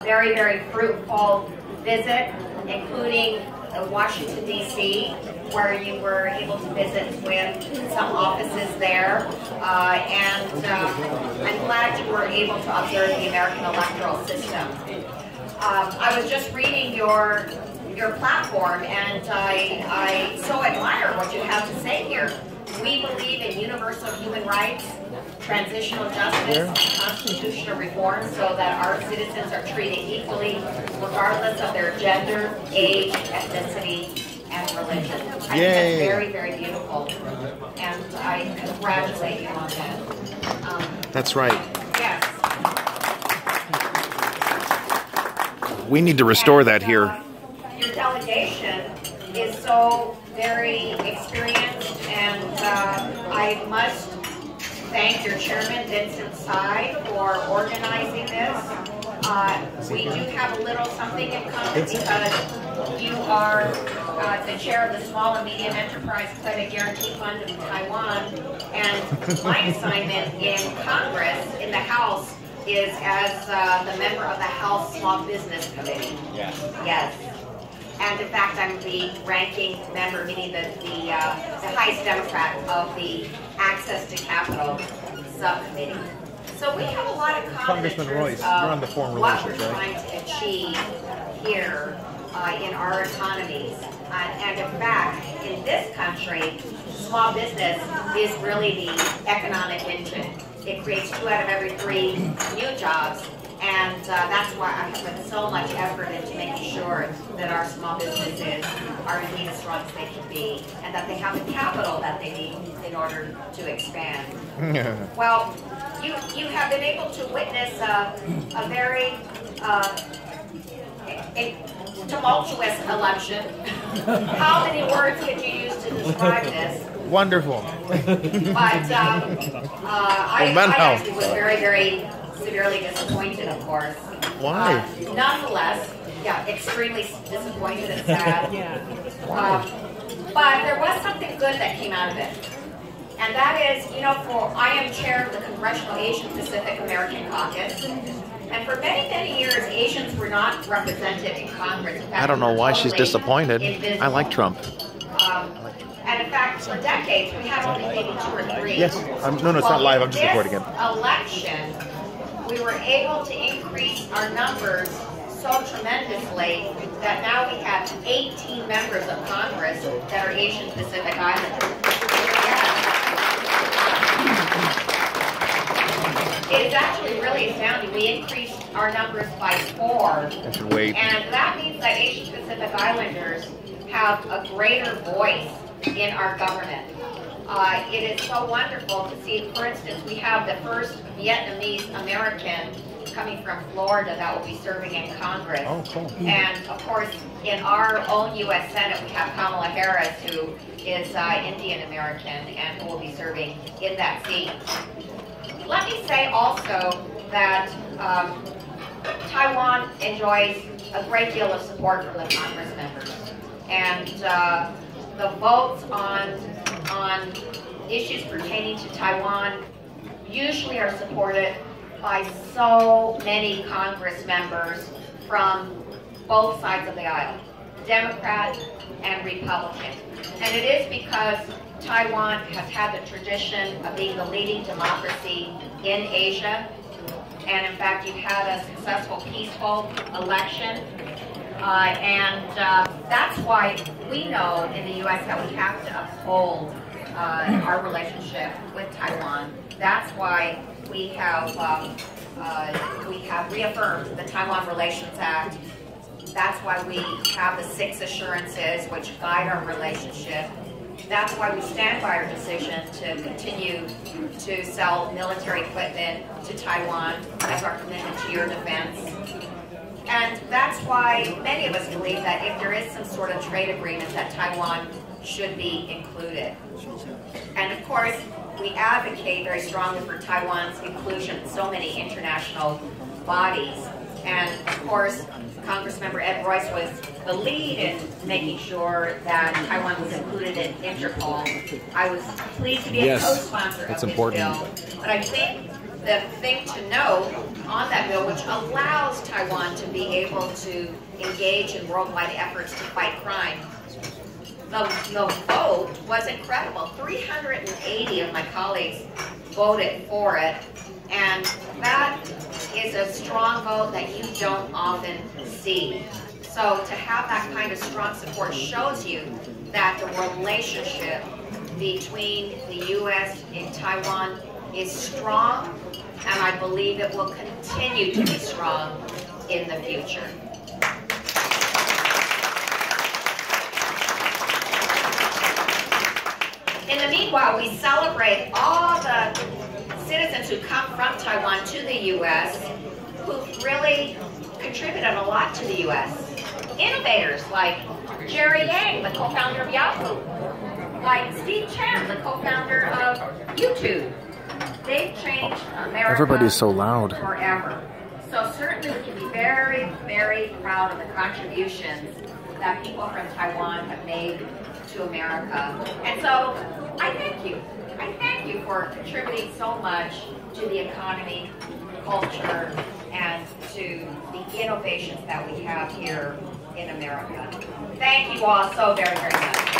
Very, very fruitful visit, including Washington, D.C., where you were able to visit with some offices there. And I'm glad you were able to observe the American electoral system. I was just reading your platform, and I so admire what you have to say here. We believe in universal human rights, transitional justice, constitutional reform, so that our citizens are treated equally, regardless of their gender, age, ethnicity, and religion. I think that's very, very beautiful, and I congratulate you on that. That's right. Yes. We need to restore that here. Your delegation is so very experienced, and I must thank your chairman, Vincent Tsai, for organizing this. We do have a little something in common because you are the chair of the Small and Medium Enterprise Credit Guarantee Fund of Taiwan, and my assignment in Congress, in the House, is as the member of the House Small Business Committee. Yes. Yes. And in fact, I'm the ranking member, meaning the highest Democrat of the Access to Capital subcommittee. So we have a lot of common in terms of what we're trying to achieve here in our economies. And in fact, in this country, small business is really the economic engine. It creates 2 out of every 3 new jobs. And that's why I have put so much effort into making sure that our small businesses are indeed as strong as they can be, and that they have the capital that they need in order to expand. Well, you have been able to witness a very tumultuous election. How many words could you use to describe this? Wonderful. But I actually was very, very severely disappointed, of course. Why? Nonetheless, yeah, extremely disappointed and sad. But there was something good that came out of it. And that is, you know, I am chair of the Congressional Asian Pacific American Caucus. And for many, many years, Asians were not represented in Congress. In fact, I don't know why she's totally disappointed. invisible. I like Trump. And in fact, for decades, we had only maybe 2 or 3. Yes. No, it's not live. I'm just recording it. Election, we were able to increase our numbers so tremendously that now we have 18 members of Congress that are Asian Pacific Islanders. It is actually really astounding. We increased our numbers by 4. I should wait. And that means that Asian Pacific Islanders have a greater voice in our government. It is so wonderful to see, for instance, we have the first Vietnamese American coming from Florida that will be serving in Congress. Oh, cool. And of course, in our own U.S. Senate, we have Kamala Harris, who is Indian American and who will be serving in that seat. Let me say also that Taiwan enjoys a great deal of support from the Congress members. And the votes on issues pertaining to Taiwan usually are supported by so many Congress members from both sides of the aisle, Democrat and Republican. And it is because Taiwan has had the tradition of being the leading democracy in Asia. And in fact, you've had a successful, peaceful election. That's why we know in the U.S. that we have to uphold our relationship with Taiwan. That's why we have reaffirmed the Taiwan Relations Act. That's why we have the 6 assurances which guide our relationship. That's why we stand by our decision to continue to sell military equipment to Taiwan as our commitment to your defense. And that's why many of us believe that if there is some sort of trade agreement, that Taiwan should be included. And of course, we advocate very strongly for Taiwan's inclusion in so many international bodies. And of course, Congressmember Ed Royce was the lead in making sure that Taiwan was included in Interpol. I was pleased to be a co-sponsor of this bill. But I think the thing to note on that bill, which allows Taiwan to be able to engage in worldwide efforts to fight crime, the vote was incredible. 380 of my colleagues voted for it, and that is a strong vote that you don't often see. So to have that kind of strong support shows you that the relationship between the U.S. and Taiwan is strong, and I believe it will continue to be strong in the future. In the meanwhile, we celebrate all the citizens who come from Taiwan to the U.S. who've really contributed a lot to the U.S. Innovators like Jerry Yang, the co-founder of Yahoo, like Steve Chen, the co-founder of YouTube. They've changed America. Everybody's so loud. Forever. So certainly we can be very, very proud of the contributions that people from Taiwan have made to America. And so I thank you. I thank you for contributing so much to the economy, culture, and to the innovations that we have here in America. Thank you all so very, very much.